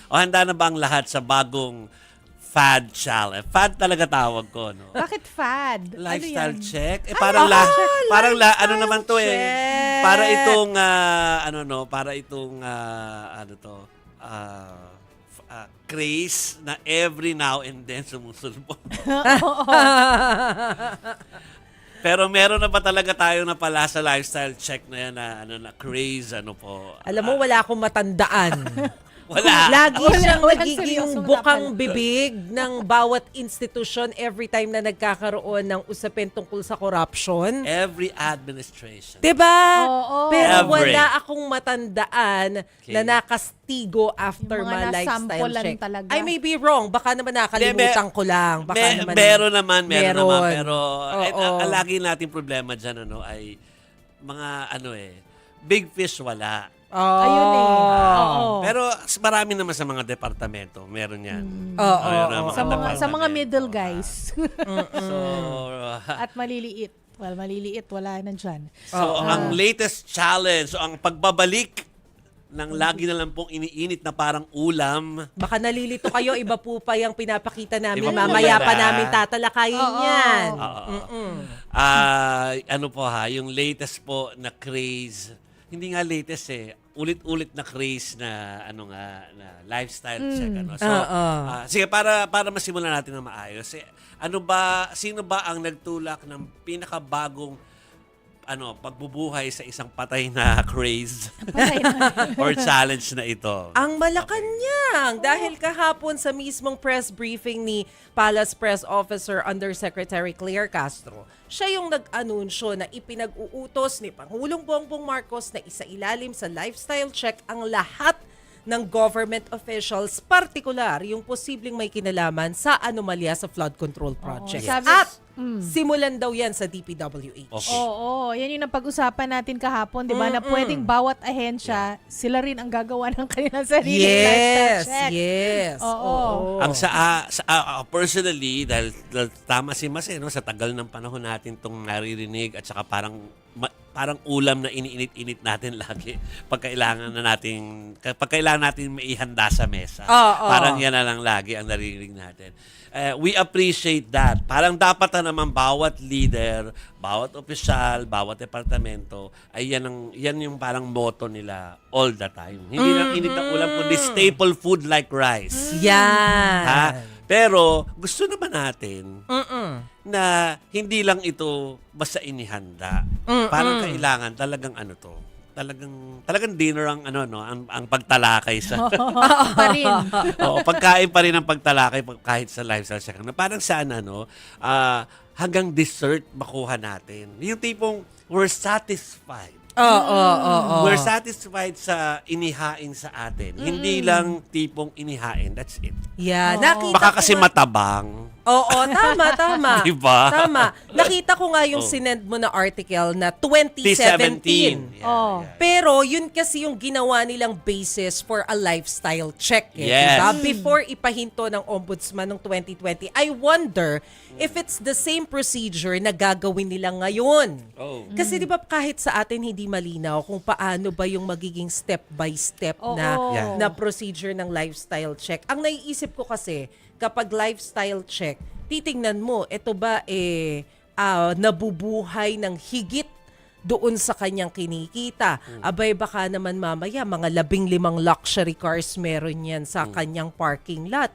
O handa na ba ang lahat sa bagong fad challenge? Fad talaga tawag ko, no? Bakit fad? Lifestyle ano yan? check. Ano naman to eh. check. Para itong craze na every now and then sumusulpot. Pero meron na ba talaga tayo na pala sa lifestyle check na yan na craze po? Alam mo, wala akong matandaan. Wala. Lagi siyang walang nagiging seryosong bukang napal- bibig ng bawat institusyon every time na nagkakaroon ng usapin tungkol sa corruption. Every administration. Diba? Oo. Pero Every. wala akong matandaan na nakastigo after Yung mga my lifestyle nasampulan check. talaga. I may be wrong. Baka naman nakalimutan ko lang. Baka naman. Meron naman. Pero Oo. ang lagi nating problema dyan ay mga big fish wala. Ayun eh. Oo. Pero marami naman sa mga departamento, meron yan. Oo. Ayun, Sa departamento. mga middle guys. So, At maliliit. Well, maliliit, wala na dyan. ang latest challenge, ang pagbabalik ng lagi na lang pong iniinit na parang ulam. Baka nalilito kayo, iba po pa yung pinapakita namin. Iba po Mamaya pala. pa namin tatalakayin Oo. yan. Yung latest po na craze, hindi nga latest ulit-ulit na craze na na lifestyle check So, sige para masimulan natin ng maayos. Sino ba ang nagtulak ng pinakabagong pagbubuhay sa isang patay na craze Patay na. or challenge na ito? Ang Malacanang. Dahil kahapon sa mismong press briefing ni Palace Press Officer Undersecretary Claire Castro, siya yung nag-anunsyo na ipinag-uutos ni Pangulong Bongbong Marcos na isailalim sa lifestyle check ang lahat ng government officials, partikular yung posibleng may kinalaman sa anomalya sa flood control project. Sabi- At simulan daw yan sa DPWH. Okay. Oo, yan yung napag-usapan natin kahapon, di ba? Na pwedeng bawat ahensya, sila rin ang gagawa ng kanilang sariling lifestyle check. Yes. Oo. Ang personally, dahil tama si Mas, sa tagal ng panahon natin itong naririnig at saka parang ulam na iniinit-init natin lagi pag kailangan natin maihanda sa mesa. Parang yan na lang lagi ang naririnig natin. We appreciate that. Parang dapat na naman bawat leader, bawat opisyal, bawat departamento, ay yan yung parang motto nila all the time. Hindi lang init na ulam, kundi staple food like rice. Yan. Ha? Pero gusto naman natin na hindi lang ito basta inihanda. Parang kailangan talagang talagang dinner ang ang pagtalakay sa Pa rin. Oo, pagkain pa rin ang pagtalakay kahit sa lifestyle check. Parang sana hanggang dessert makuha natin. Yung tipong we're satisfied. We're satisfied sa inihain sa atin. Hindi lang tipong inihain. That's it. Yeah, nakita Baka ko kasi nga- matabang. Oo, tama. Diba? Tama. Nakita ko nga yung sinend mo na article na 2017. Yeah, Oh. yeah. Pero yun kasi yung ginawa nilang basis for a lifestyle check. Yes. Diba? Before ipahinto ng ombudsman ng 2020, I wonder if it's the same procedure na gagawin nila ngayon. Oh. Kasi di ba kahit sa atin hindi malinaw kung paano ba yung magiging step by step Oo. Yeah. na procedure ng lifestyle check. Ang naiisip ko kasi, kapag lifestyle check, titingnan mo, ito ba nabubuhay ng higit doon sa kanyang kinikita. Abay baka naman mamaya, mga 15 luxury cars meron yan sa kanyang parking lot.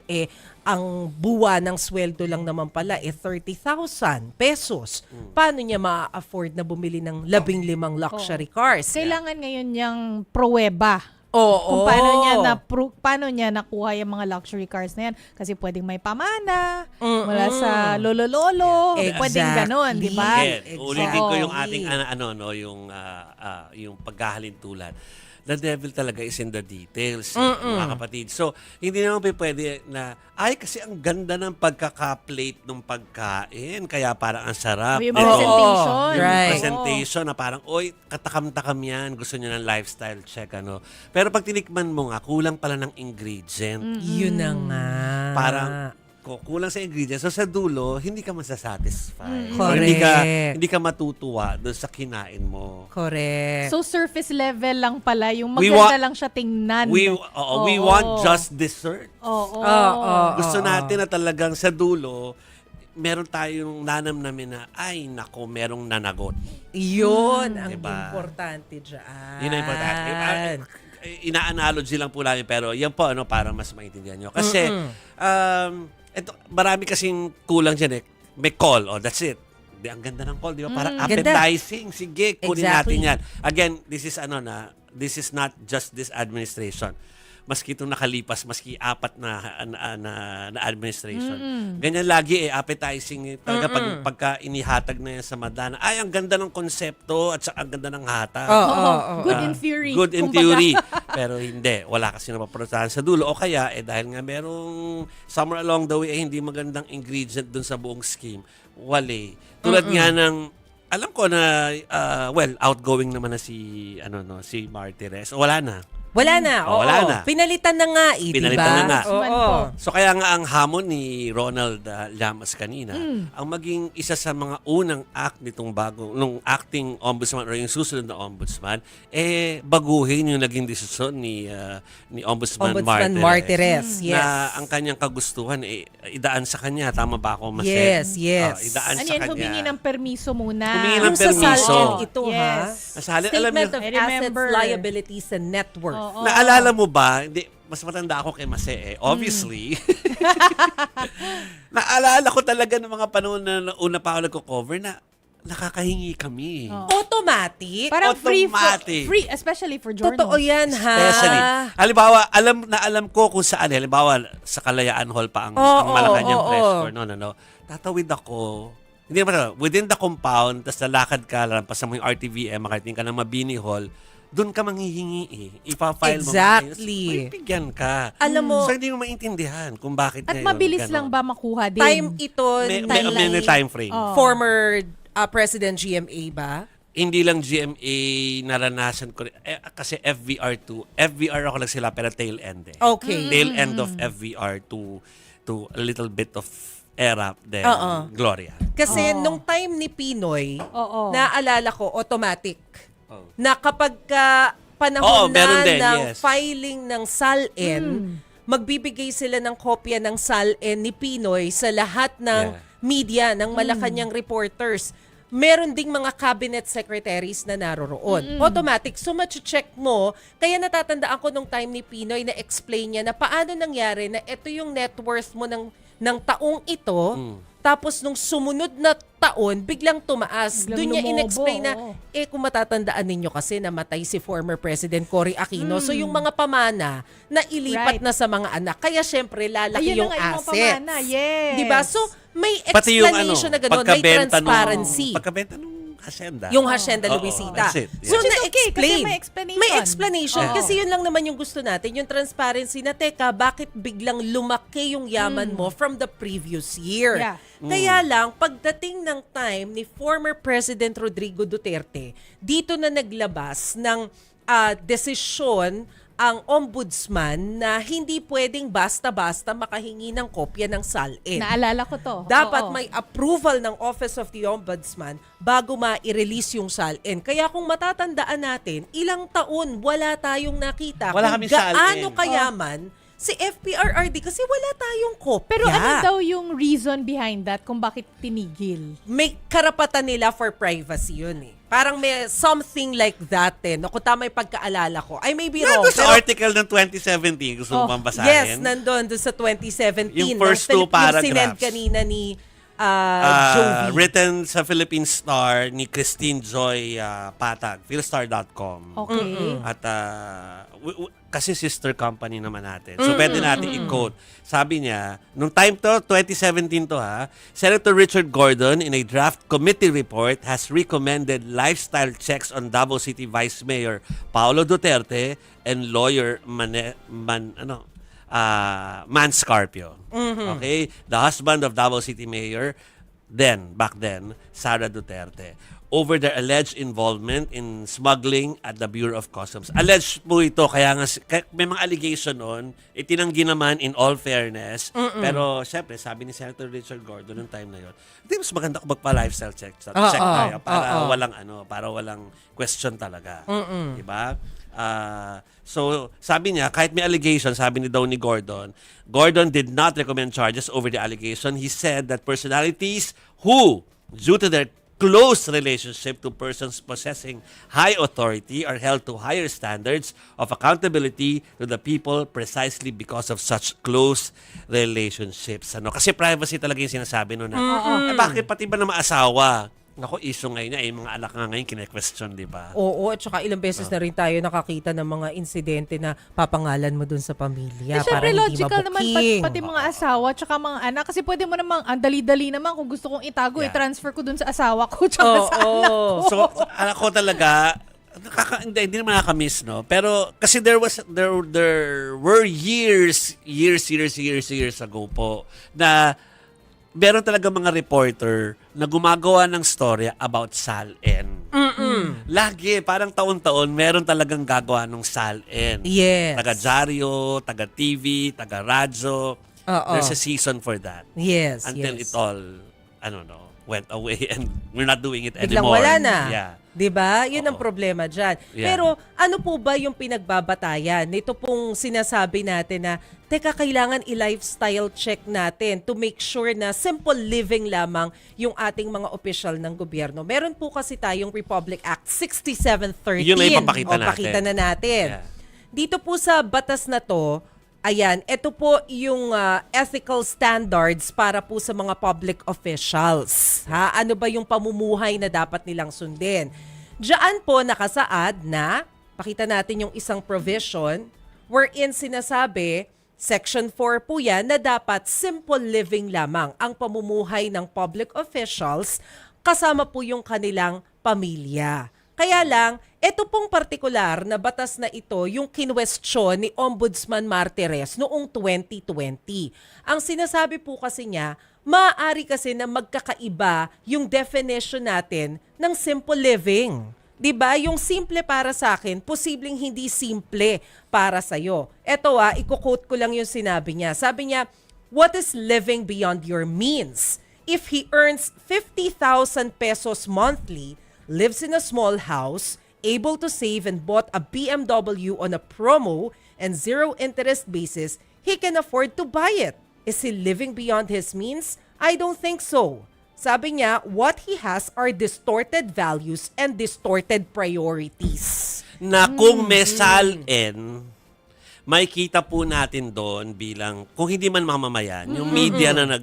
Ang buwa ng sweldo lang naman pala 30,000 pesos. Paano niya ma-afford na bumili ng 15 luxury cars? Kailangan ngayon niyang pruweba. Oo. Kung paano niya nakuha yung mga luxury cars na yan. Kasi pwedeng may pamana, mula sa lolo-lolo, Yeah. pwedeng ganon, di ba? Again, ulitin ko yung Exactly. ating yung paghahalin tulad. The devil talaga is in the details, mga kapatid. So, hindi naman pwede na, kasi ang ganda ng pagkaka-plate ng pagkain, kaya parang ang sarap. Yung Ito, presentation. yung Right. presentation na parang, katakam-takam yan, gusto niyo ng lifestyle check, Pero pag tinikman mo nga, kulang pala ng ingredient. Yun na nga. Parang kulang sa ingredients. So sa dulo, hindi ka masasatisfy. Mm. Or Correct. hindi ka matutuwa doon sa kinain mo. Correct. So surface level lang pala, yung We maganda wa- lang siya tingnan. We Oo. want just dessert. Oo. Gusto natin na talagang sa dulo, meron tayong nanamnamin na, ay nako, merong nanagot. Yun ang Diba? importante dyan. Yun ang importante. Ina-analogy lang po namin, pero yan po, para mas maintindihan nyo. Kasi, marami kasing kulang dyan eh. May call, that's it. Ang ganda ng call, di ba? Parang Ganda. appetizing. Sige, kunin Exactly. natin yan. Again, this is not just this administration. Maski itong nakalipas, maski 4 na administration. Ganyan lagi appetizing talaga pagka inihatag na yan sa mada na, ay, ang ganda ng konsepto at ang ganda ng hatag. Good in theory. Good in Kumbaga. theory. Pero hindi. Wala kasi napaprotahan sa dulo. O kaya, dahil nga merong somewhere along the way, hindi magandang ingredient dun sa buong scheme. Wale. Tulad nga ng, alam ko na, outgoing naman na si Martires. Wala na. Wala na. Oh, wala na. Pinalitan na nga Pinalitan na nga. Oo. So kaya nga ang hamon ni Ronald Llamas kanina, ang maging isa sa mga unang act nitong nung acting ombudsman or yung susunod na ombudsman, baguhin yung naging desisyon ni Ombudsman Martires. Yes. Na ang kanyang kagustuhan, idaan sa kanya. Tama ba ako, Mase? Yes. Idaan Ano sa yan, kanya. humingi ng permiso muna. Humingi ng Yung sa permiso. SALN ito, Yes. Alam Statement niyo, of I Assets, remember. Liabilities, and Net Worth. naalala mo ba, hindi, mas matanda ako kay Mase obviously. Naalala ko talaga ng mga panahon na una pa ako nagko-cover na nakakahingi kami. Automatic. Parang Automatic. free, especially for journals. Totoo yan, ha? Especially. Halimbawa, alam ko kung saan. Halimbawa, sa Kalayaan Hall pa ang Malacanang press tour. No. Tatawid ako. Hindi naman, within the compound, tapos lalakad ka, lampasan mo yung RTVM, makarating ka ng Mabini Hall, doon ka manghihingi Ipa-file Exactly. mo. Bigyan ka. Alam mo, So, hindi mo maintindihan kung bakit At ngayon, mabilis ganon. lang ba makuha din? time ito May time frame. former President GMA ba? Hindi lang GMA naranasan ko. Kasi FVR2. FVR ako nagsila pero tail end eh. Okay. Tail end of FVR to a little bit of era then Gloria. Kasi nung time ni Pinoy, Oo. naalala ko, automatic. Oh. Na kapag panahon meron na din, ng yes. filing ng SALN, magbibigay sila ng kopya ng SALN ni Pinoy sa lahat ng media, ng Malacanang reporters. Meron ding mga cabinet secretaries na naroroon. Automatic. So, check mo. Kaya natatandaan ko nung time ni Pinoy na explain niya na paano nangyari na ito yung net worth mo ng taong ito. Tapos nung sumunod na taon, biglang tumaas. Biglang Doon niya lumobo, in-explain na, oo. kung matatandaan ninyo kasi namatay si former President Cory Aquino. So yung mga pamana na ilipat Right. na sa mga anak. Kaya syempre lalaki Ayun yung na nga, yung mga assets. pamana, yes. Diba? So may Pati yung explanation na gano'n. May transparency. Pagkabenta nung hacienda. Yung Hacienda Oo, Luisita. that's it. So, Which is okay, na-explain. kasi may explanation. May explanation. Oo. Kasi yun lang naman yung gusto natin. Yung transparency na, teka, bakit biglang lumaki yung yaman mo from the previous year? Yeah. Kaya lang, pagdating ng time ni former President Rodrigo Duterte, dito na naglabas ng desisyon ang ombudsman na hindi pwedeng basta-basta makahingi ng kopya ng SALN. Naalala ko to. Dapat Oo. may approval ng Office of the Ombudsman bago ma-release yung SALN. Kaya kung matatandaan natin, ilang taon wala tayong nakita Wala kung kaming SALN. gaano kayaman si FPRRD kasi wala tayong kopya. Pero ano daw yung reason behind that kung bakit tinigil? May karapatan nila for privacy yun eh. Parang may something like that eh. No, kung tama yung pagkaalala ko. I may be wrong. Nandun sa pero- article ng 2017, gusto mo bang basahin? Yes, nandun doon sa 2017. Yung first two paragraphs. Yung sinend kanina ni Jovi. Written sa Philippine Star ni Christine Joy Patag, philstar.com. Okay. At kasi sister company naman natin. So pwede natin i-quote. Sabi niya, nung time to, 2017 to Senator Richard Gordon in a draft committee report has recommended lifestyle checks on Davao City Vice Mayor Paolo Duterte and lawyer Man Scarpio. Okay? The husband of Davao City Mayor back then, Sara Duterte, over their alleged involvement in smuggling at the Bureau of Customs. Alleged po ito, kaya nga may mga allegation noon, itinanggi naman in all fairness. Pero syempre, sabi ni Senator Richard Gordon noong time na yon, hindi mas maganda kung magpa-lifestyle check tayo para walang question talaga. 'Di ba? So, sabi niya, kahit may allegation, sabi ni Gordon did not recommend charges over the allegation. He said that personalities who, due to their close relationship to persons possessing high authority are held to higher standards of accountability to the people precisely because of such close relationships. Kasi privacy talaga yung sinasabi nun. Bakit pati ba na maasawa? Naku, issue ngayon niya, mga anak nga ngayon kine-question, di ba? Oo, at saka ilang beses na rin tayo nakakita ng mga insidente na papangalan mo dun sa pamilya para syempre, hindi logical naman mabuking. pati mga asawa tsaka mga anak. Kasi pwede mo namang, ang dali-dali naman kung gusto kong itago, i-transfer ko dun sa asawa ko tsaka sa anak ko. So, anak ko talaga, hindi naman nakakamiss, no? Pero, kasi there were years ago po, na meron talaga mga reporter na gumagawa ng storya about SALN. Lagi, parang taon-taon, meron talagang gagawa ng SALN. Yes. Taga-dyaryo, taga-TV, taga-radyo. There's a season for that. Yes, Until yes. it all, went away and we're not doing it Biglang anymore. wala na. Yeah. 'Di ba? 'Yun ang Oo. problema diyan. Yeah. Pero ano po ba yung pinagbabatayan? Nito pong sinasabi natin na teka, kailangan i-lifestyle check natin to make sure na simple living lamang yung ating mga opisyal ng gobyerno. Meron po kasi tayong Republic Act 6713. Yun na ipapakita natin. Pakita na natin. Yeah. Dito po sa batas na to, ayan, ito po yung ethical standards para po sa mga public officials. Ano ba yung pamumuhay na dapat nilang sundin? Diyan po nakasaad na, pakita natin yung isang provision wherein sinasabi, Section 4 po yan, na dapat simple living lamang ang pamumuhay ng public officials kasama po yung kanilang pamilya. Kaya lang, ito pong partikular na batas na ito yung kinwestiyon ni Ombudsman Martires noong 2020. Ang sinasabi po kasi niya, maaari kasi na magkakaiba yung definition natin ng simple living. 'Di ba? Yung simple para sa akin, posibleng hindi simple para sa iyo. Ito iko-quote ko lang yung sinabi niya. Sabi niya, "What is living beyond your means? If he earns 50,000 pesos monthly, lives in a small house, able to save and bought a BMW on a promo and zero interest basis, he can afford to buy it. Is he living beyond his means? I don't think so." Sabi niya, what he has are distorted values and distorted priorities. Na kung may SALN, may kita po natin doon bilang, kung hindi man mamamayan, yung media na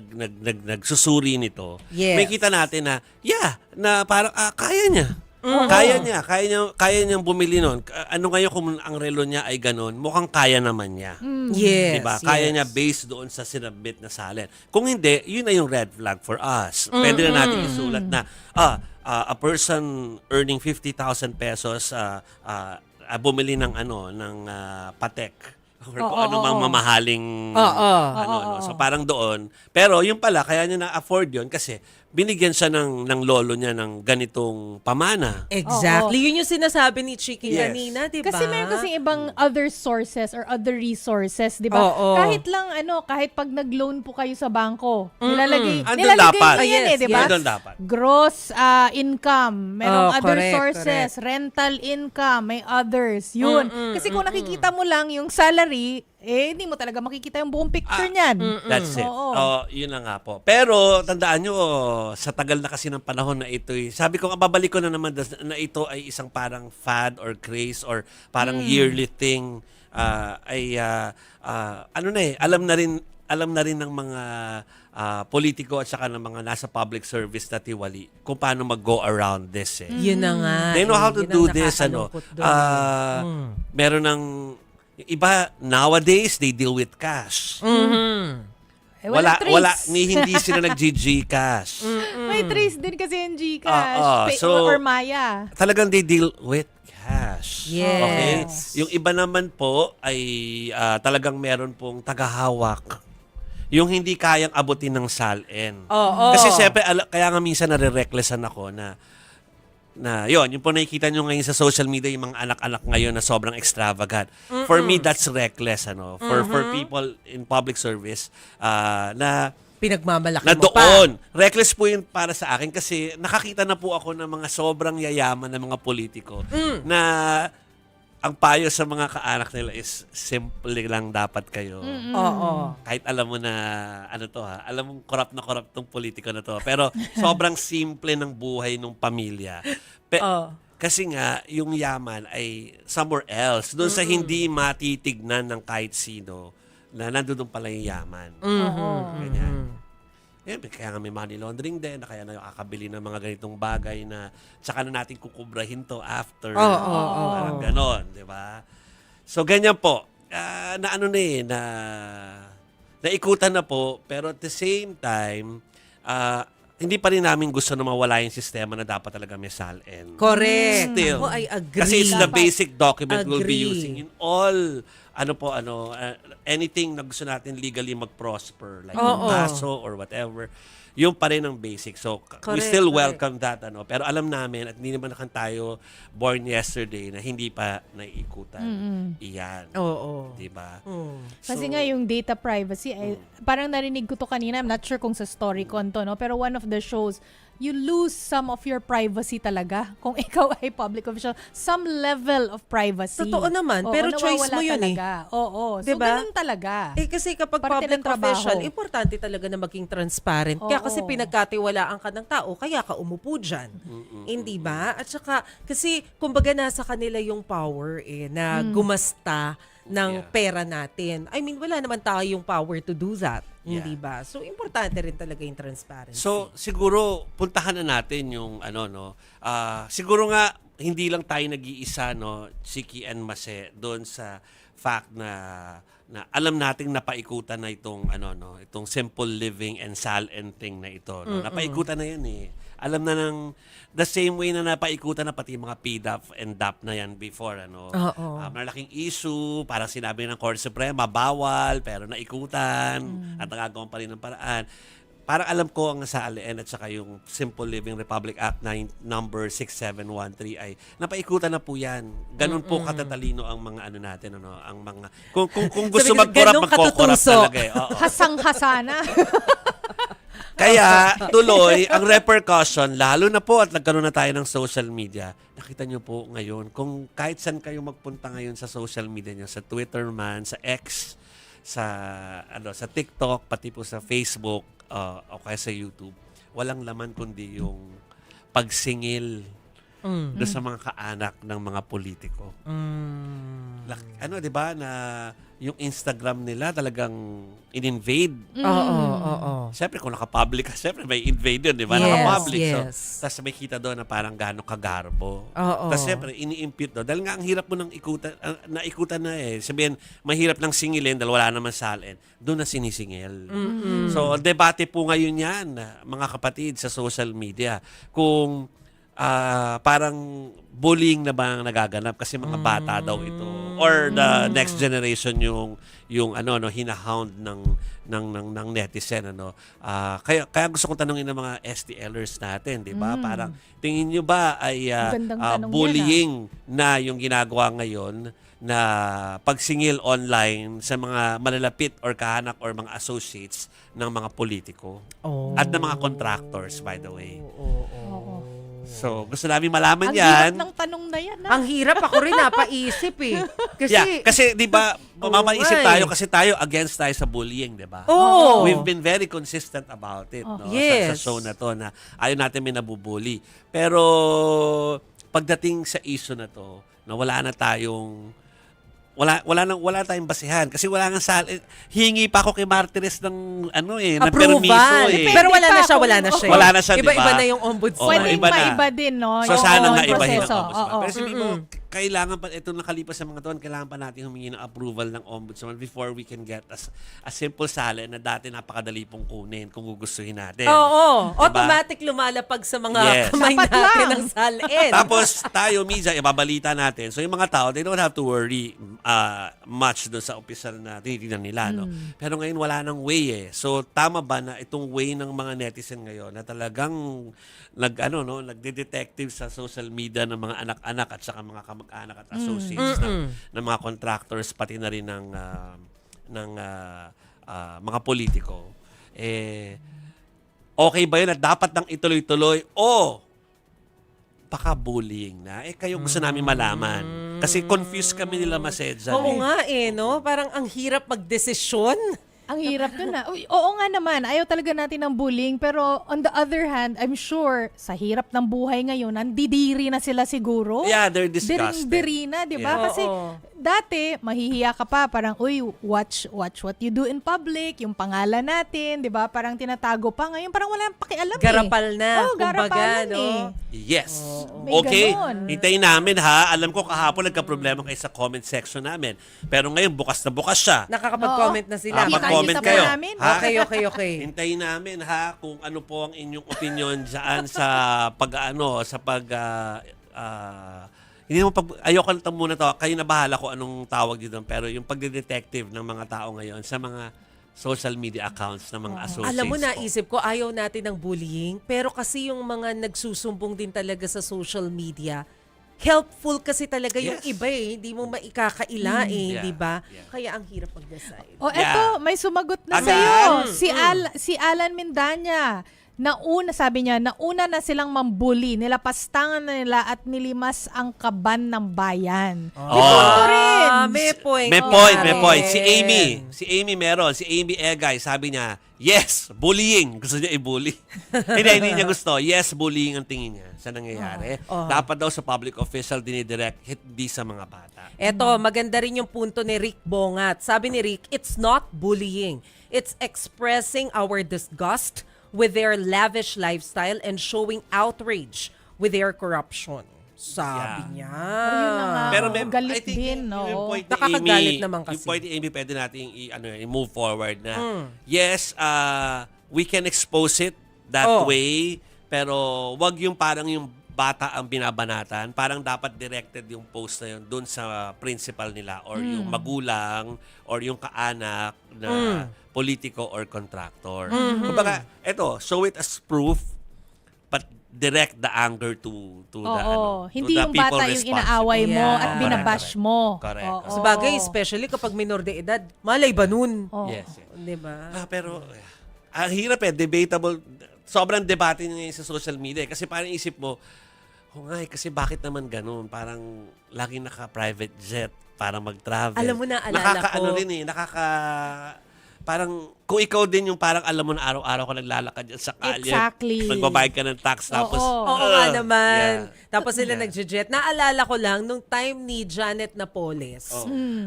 nagsusuri nito, Yes. may kita natin na, na parang kaya niya. Kaya niyang bumili nun. Ano ngayon kung ang relo niya ay ganun, mukhang kaya naman niya. Yes. Diba? Kaya niya based doon sa sinabit na SALN. Kung hindi, yun na yung red flag for us. Pwede na natin isulat na, a person earning 50,000 pesos bumili ng Patek or kung ano mang mamahaling So parang doon. Pero yung pala, kaya niya na-afford yun kasi binigyan siya ng lolo niya ng ganitong pamana. Exactly. Yun yung sinasabi ni Chiki Yes. kanina, di ba? Kasi meron kasing ibang other sources or other resources, di ba? Oo. Kahit lang kahit pag nag-loan po kayo sa bangko, nilalagay Andun dapat. nyo yan Yes, di ba? Andun dapat. Gross income, merong other correct, sources, rental income, may others. Yun. Kasi kung nakikita mo lang yung salary, hindi mo talaga makikita yung buong picture niyan. That's it. Oo. Yun na nga po. Pero tandaan nyo, sa tagal na kasi ng panahon na ito, sabi ko, babalik ko na naman na ito ay isang parang fad or craze or parang yearly thing. Alam na rin ng mga politiko at saka ng mga nasa public service na tiwali kung paano mag-go around this. Yun na nga. They know how to Yun do ang this. nakakalungkot doon. Meron ng iba nowadays they deal with cash. Walang trace. Hindi sila nag-GG cash. May trace din kasi yung Gcash so, or Maya. Talagang they deal with cash. Yes. Okay? Yung iba naman po ay talagang meron pong tagahawak. yung hindi kayang abutin ng SALN. Oo. Kasi siyempre, kaya nga minsan nare-recklessan ako na yon, yung po nakikita nyo ngayon sa social media, yung mga anak-anak ngayon na sobrang extravagant. For me, that's reckless. For people in public service na Pinagmamalaki na mo pa. doon. Reckless po yun para sa akin kasi nakakita na po ako ng mga sobrang yayaman na mga politiko na ang payo sa mga kaanak nila is simple lang dapat kayo. Oo. Kahit alam mo na alam mo corrupt na corrupt tong politiko na to. Pero sobrang simple ng buhay ng pamilya. Kasi nga, yung yaman ay somewhere else. Doon sa hindi matitignan ng kahit sino na nandun pala yung yaman. Ganyan. Kaya nga may money laundering din, na kaya nakakabili ng mga ganitong bagay na tsaka na natin kukubrahin to after. Parang ganon, di ba? So, ganyan po. Naikutan na po, pero at the same time, hindi pa rin namin gusto na mawala yung sistema na dapat talaga may SALN. Correct. Still. Ako ay agree. Kasi it's the Dapat. basic document we'll be Agree. using in all anything na gusto natin legally mag-prosper, like yung kaso or whatever, yung pa rin ang basic. So, we Correct, still correct. welcome that. Pero alam namin, at hindi naman tayo born yesterday na hindi pa naiikutan. Iyan. Oo. Diba? Kasi nga yung data privacy, ay, parang narinig ko to kanina, I'm not sure kung sa story ko to, no? Pero one of the shows, you lose some of your privacy talaga kung ikaw ay public official. Some level of privacy. Totoo naman, Oo, pero choice nawawala mo yun talaga. Oo. So, Diba? ganun talaga. Kasi kapag Parte public ng trabaho. official, importante talaga na maging transparent. Kaya kasi Oo. pinagkatiwalaan ka ng tao, kaya ka umupo dyan. Hindi ba? At saka, kasi kumbaga nasa kanila yung power na gumasta ng pera natin. I mean, wala naman tayo yung power to do that. Hindi ba? So, importante rin talaga yung transparency. So, siguro, puntahan na natin yung siguro nga, hindi lang tayo nag-iisa, Chiki and Mase, doon sa fact na alam nating napaikutan na itong itong simple living and SALN thing na ito. Napaikutan na yan eh. Alam na ng the same way na napaikutan na pati mga PDAP and DAP na yan before. Malaking issue, parang sinabi ng Korte Suprema, bawal, pero naikutan at nagagawa pa rin ng paraan. Parang alam ko ang SALN at saka yung Simple Living Republic Act number 6713 ay napaikutan na po yan. Ganun po katatalino ang mga natin, ang mga kung gusto Sabi ko, mag-corrupt, ganun magko-corrupt katutuso. talaga eh. Oo. Hasang-hasana. Kaya tuloy ang repercussion, lalo na po at nagkaroon na tayo ng social media. Nakita nyo po ngayon, kung kahit saan kayo magpunta ngayon sa social media nyo, sa Twitter man, sa X, sa TikTok, pati po sa Facebook, o kaya sa YouTube, walang laman kundi yung pagsingil doon sa mga kaanak ng mga politiko. Di ba, na yung Instagram nila talagang in-invade. Oo. Siyempre, kung naka-public ka, siyempre may invade yun, di ba? Yes, Naka-public. yes. So, tapos may kita doon na parang gano'ng kagarbo. Oo. Tapos siyempre, ini-impute doon. Dahil nga, ang hirap mo nang naikutan na eh. Sabihin, mahirap lang singilin dahil wala naman SALN. Doon na sinisingil. So, debate po ngayon yan, mga kapatid, sa social media. Kung parang bullying na ba ang nagaganap kasi mga bata daw ito or the next generation yung hinahound ng netizen kaya gusto kong tanungin ng mga STLers natin, di ba? Parang tingin niyo ba ay Magandang tanong bullying na yung ginagawa ngayon na pagsingil online sa mga malalapit or kahanak or mga associates ng mga politiko at ng mga contractors, by the way. Oo. So, gusto namin malaman Ang yan. hirap ng tanong na yan. Ang hirap, ako rin napaisip eh. Kasi di ba, mamaisip nga tayo eh. kasi tayo against tayo sa bullying, di ba? Oo. We've been very consistent about it, no? Sa Yes. show na to na ayaw natin may nabubully. Pero pagdating sa issue na to, na wala na tayong wala tayong basihan kasi wala nga hingi pa ako kay Martires ng ng permiso eh. Pero wala na siya, Kung- wala na siya. Wala na siya, di ba? Iba-iba na yung ombudsman. Oo, Pwedeng iba na. maiba din, no? So yung sana yung nga ibahin ang proseso. ombudsman. Oo. Pero sabi mo, kailangan pa, ito nakalipas sa mga taon, kailangan pa natin humingi ng approval ng ombudsman before we can get a simple sali na dati napakadali pong kunin kung gugustuhin natin. Oo. Diba? Automatic lumalapag sa mga Yes. kamay Dapat natin lang. ng salin. Tapos tayo, minsan, ibabalita natin. So yung mga tao, they don't have to worry much doon sa opisyal na tinitingnan nila. No? Pero ngayon wala nang way eh. So tama ba na itong way ng mga netizen ngayon na talagang nagde-detective sa social media ng mga anak-anak at saka mga kamag-anak at associates ng mga contractors pati na rin ng mga politiko. Okay ba yun at dapat nang ituloy-tuloy o baka bullying na? Kayo gusto namin malaman. Kasi confused kami nila Masedjan. Oo nga no? Parang ang hirap magdesisyon. Ang hirap nun na. Uy, oo nga naman, ayaw talaga natin ng bullying. Pero on the other hand, I'm sure, sa hirap ng buhay ngayon, nandidiri na sila siguro. Yeah, they're disgusted. Diri na, di ba? Yeah. Kasi Oo. dati, mahihiya ka pa. Parang, uy, watch what you do in public. Yung pangalan natin, di ba? Parang tinatago pa. Ngayon, parang wala pakialam Garapal na, Oh, kumbaga, garapalan no? Yes. May Okay. ganon. Hintayin namin ha. Alam ko kahapon nagka-problema kayo sa comment section namin. Pero ngayon bukas na bukas siya. Nakakapag-comment na sila. Kita Mag-comment niyo sa kayo. namin? Ha? Okay. Hintayin namin ha kung ano po ang inyong opinion diyan sa hindi mo ayoko na muna to. Kayo na bahala kung anong tawag dito. Pero yung pagde-detective ng mga tao ngayon sa mga social media accounts ng mga associates. Alam mo, po. naisip ko, ayaw natin ng bullying. Pero kasi yung mga nagsusumbong din talaga sa social media, helpful kasi talaga yung Yes. iba eh. Hindi mo maikakaila Yeah. di ba? Yeah. Kaya ang hirap mag-decide. O Yeah. eto, may sumagot na Agad? sa'yo. Si Alan Mindanya. Sabi niya, nauna na silang mambuli. Nilapastangan na nila at nilimas ang kaban ng bayan. May punto rin. May point. May yan. point. Si Amy meron. Si Amy Egay, sabi niya, yes, bullying. Gusto niya i-bully. hindi niya gusto. Yes, bullying ang tingin niya sa nangyayari. Dapat daw sa public official dinidirect, hindi sa mga bata. Eto, maganda rin yung punto ni Rick Bongat. Sabi ni Rick, it's not bullying. It's expressing our disgust with their lavish lifestyle and showing outrage with their corruption. Sabi niya. Yun na nga. Pero galit I think din, no? yung point ni Nakakagalit Amy, naman kasi. yung point ni Amy, pwede natin i-move forward na, yes, we can expose it that way, pero wag yung parang yung bata ang binabanatan. Parang dapat directed yung post na yun dun sa principal nila or yung magulang or yung kaanak na politiko or contractor. Kumbaga, eto, show it as proof but direct the anger to the Hindi to the yung people bata yung responsible. inaaway mo Yeah. at binabash mo. Correct. Oo. Sa bagay, especially kapag minor de edad, malay ba nun? Oo. Yes. Di ba? Pero ang hirap debatable. Sobrang debate ngayon sa social media. Kasi parang isip mo, kasi bakit naman ganun? Parang laging naka-private jet para mag-travel. Alam mo, naalala ko. Parang kung ikaw din yung parang alam mo na araw-araw ka naglalakad dyan sa kalye. Exactly. Nagbabayad ka ng tax tapos. Oo nga naman. Yeah. Tapos sila nagje-jet. Naalala ko lang, nung time ni Janet Napoles,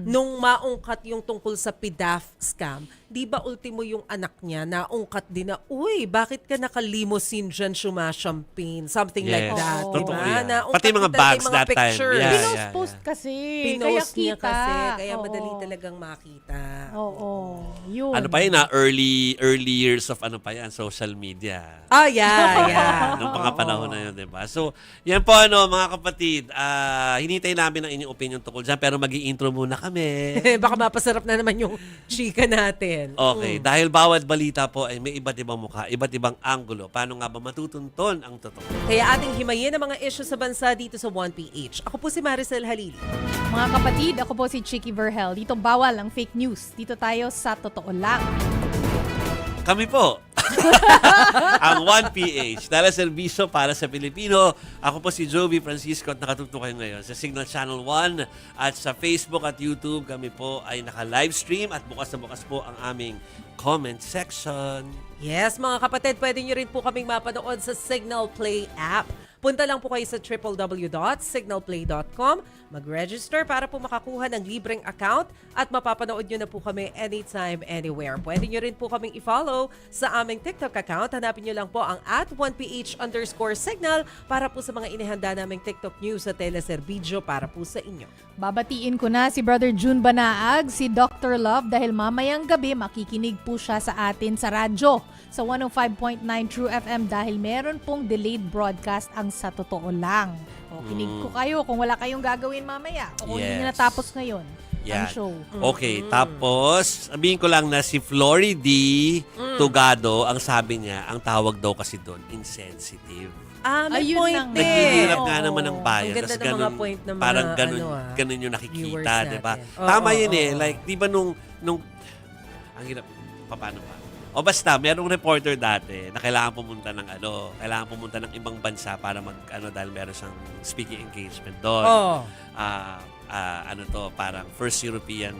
nung maungkat yung tungkol sa PDAF scam, di ba ultimo yung anak niya naungkat din na, uy, bakit ka naka-limousine dyan champagne? Something like Yes. that. Oo. Di Totoo ba? yan. Naungkat Pati mga din talaga bags yung mga that time. pictures. Yeah. Pinost-post kasi. Kaya Pinost niya kita. kasi. Kaya Oo. madali talagang makita. Oo. Yun. Ano pa yun early years of social media. Ah, yeah. Nung mga panahon na yun, di ba? So, yan po mga kapatid. Hinintay namin ang inyong opinion tungkol dyan, pero mag-i-intro muna kami. Baka mapasarap na naman yung chika natin. Okay, dahil bawat balita po ay may iba't ibang mukha, iba't ibang anggulo. Paano nga ba matutunton ang totoo? Kaya ating himayin ang mga issue sa bansa dito sa 1PH. Ako po si Maricel Halili. Mga kapatid, ako po si Chicky Verhel. Dito bawal ang fake news. Dito tayo sa totoo lang. Kami po, ang 1PH, dala serbisyo para sa Pilipino. Ako po si Joby Francisco at nakatugtog kayo ngayon sa Signal Channel 1 at sa Facebook at YouTube. Kami po ay naka-livestream at bukas na bukas po ang aming comment section. Yes, mga kapatid, pwede nyo rin po kaming mapanood sa Signal Play app. Punta lang po kayo sa www.signalplay.com, mag-register para po makakuha ng libreng account at mapapanood nyo na po kami anytime, anywhere. Pwede nyo rin po kaming i-follow sa aming TikTok account. Hanapin nyo lang po ang @1ph_signal para po sa mga inihanda naming TikTok news at teleserbidyo para po sa inyo. Babatiin ko na si Brother June Banaag, si Dr. Love, dahil mamayang gabi makikinig po siya sa atin sa radyo sa 105.9 True FM dahil meron pong delayed broadcast ang Sa Totoo Lang. O, kinig ko kayo kung wala kayong gagawin mamaya o kung hindi Yes. nyo natapos ngayon ang Yan. show. Okay, tapos sabihin ko lang na si Flory D. Tugado, ang sabi niya, ang tawag daw kasi doon, insensitive. May Ayun point na nga. din. Naghihirap Oo. nga naman ng bayan. Ang ganda Tas ng mga ganun, point ng mga, parang ganun, ganun yung viewers nakikita, di ba? natin. Oo, Tama yun oo, eh. oo. Like, di ba nung ang hirap, paano ba? O basta, merong reporter dati na kailangan pumunta ng ibang bansa para dahil meron siyang speaking engagement doon. Oh. Parang first European,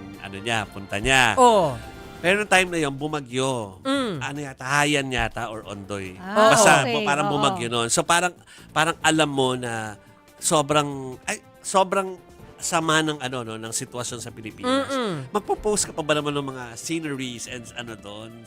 punta niya. Oh. Pero nung time na yun, bumagyo. Mm. Hayan yata or Ondoy. Ah, Basta, okay. parang Oo. bumagyo noon. So parang alam mo na sobrang sama ng ng sitwasyon sa Pilipinas. Magpo-post ka pa ba naman ng mga sceneries and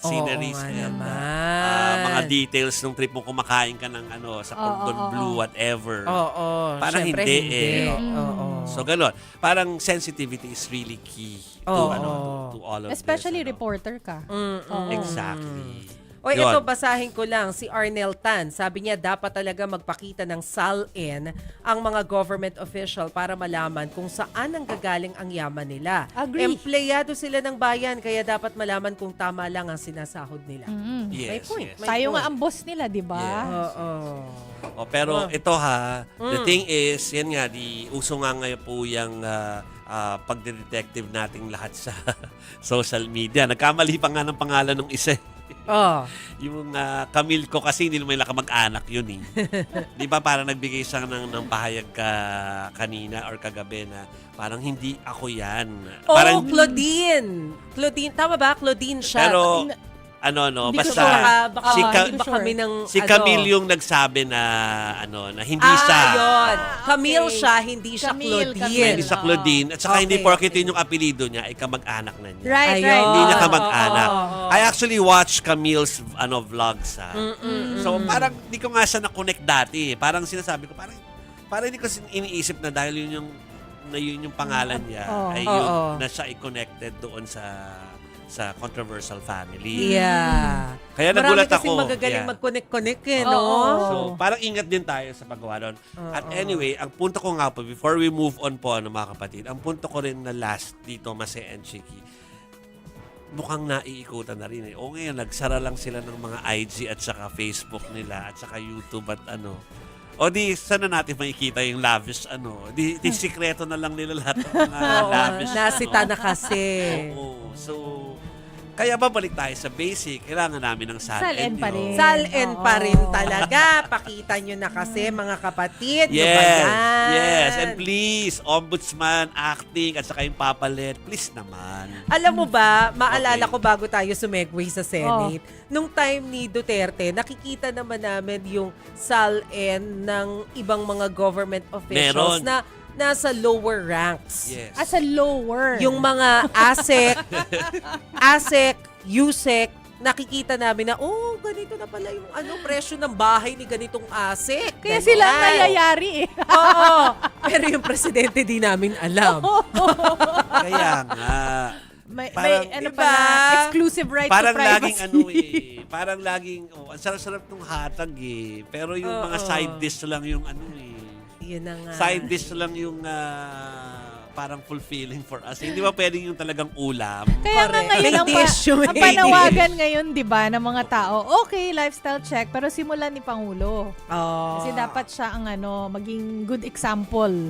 sceneries nga and naman. mga details ng trip mo kumakain ka ng sa Cordon oo. Bleu, whatever. Oo. Parang Syempre, hindi eh. Oo. So gano'n. Parang sensitivity is really key to Oo. to all of Especially this. reporter ka. Oo. Exactly. O ito, Yun. basahin ko lang. Si Arnel Tan, sabi niya dapat talaga magpakita ng SALN ang mga government official para malaman kung saan ang gagaling ang yaman nila. Agree. Empleyado sila ng bayan, kaya dapat malaman kung tama lang ang sinasahod nila. Yes, May point. yes. May Tayo point. nga ang boss nila, di ba? Yes. Oo. Pero ito the thing is, yan nga, uso nga ngayon po yung pagdedetective nating lahat sa social media. Nagkamali pa nga ng pangalan ng isa. Oh. Yung Camille ko kasi hindi naman kamag-anak yun eh. Di ba parang nagbigay siya ng pahayag kanina or kagabi na parang hindi ako yan. Oh, Parang, Claudine. Claudine, tama ba? Claudine siya. pero Hindi ko basta sure. baka si, hindi ba sure. kami ng si Camille yung nagsabi na na hindi siya. yun. Camille okay. siya, hindi siya Camille, Claudine. Hindi siya Claudine. At saka Okay, hindi porket okay. yun yung apelido niya, ay kamag-anak na niya. Right, Ayun. right. Hindi niya Oo, kamag-anak. oo. I actually watched Camille's vlogs. So parang di ko nga siya na-connect dati. Parang sinasabi ko, parang hindi ko iniisip na dahil yun yung pangalan niya, Oo. ay yun Oo. na siya i-connected doon sa controversial family. Yeah. Kaya Marami nagulat kasing ako. magagaling Yeah. mag-connect-connect eh, no? Oo. So, parang ingat din tayo sa paggawa doon. At anyway, ang punto ko nga po, before we move on po, mga kapatid, ang punto ko rin na last dito, Mase and Chiki, mukhang naiikutan na rin eh. O ngayon, nagsara lang sila ng mga IG at saka Facebook nila at saka YouTube at O di, saan na natin makikita yung lavish Di sikreto na lang nila lahat ng mga Oo, lavish nasita na kasi. Oo. So, kaya babalik tayo sa basic. Kailangan namin ng SALN pa rin. Sal-en Oo. pa rin talaga. Pakita nyo na kasi, mga kapatid. Ano ba Yes, yan? yes. And please, ombudsman, acting, at saka yung papalit, please naman. Alam mo ba, maalala Okay. ko bago tayo sumegway sa Senate, nung time ni Duterte, nakikita naman namin yung SALN ng ibang mga government officials Meron. na nasa lower ranks. Yes. As a lower. Yung mga ASEC, USEC, nakikita namin na, ganito na pala yung presyo ng bahay ni ganitong ASEC. Kaya Ganyan. sila ang nayayari eh. Oo. Pero yung presidente di namin alam. Kaya nga. May Parang, ano diba? pala, exclusive right Parang to privacy. laging parang laging, ang sarap-sarap ng hatag eh. Pero yung mga side dish lang yung Yun na nga. Side dish lang yung parang fulfilling for us. Hindi ba pwedeng yung talagang ulam? Kaya nga Correct. ngayon, May dish yung ang panawagan ngayon, di ba, ng mga tao, okay, lifestyle check, pero simulan ni Pangulo. Oh. Kasi dapat siya ang maging good example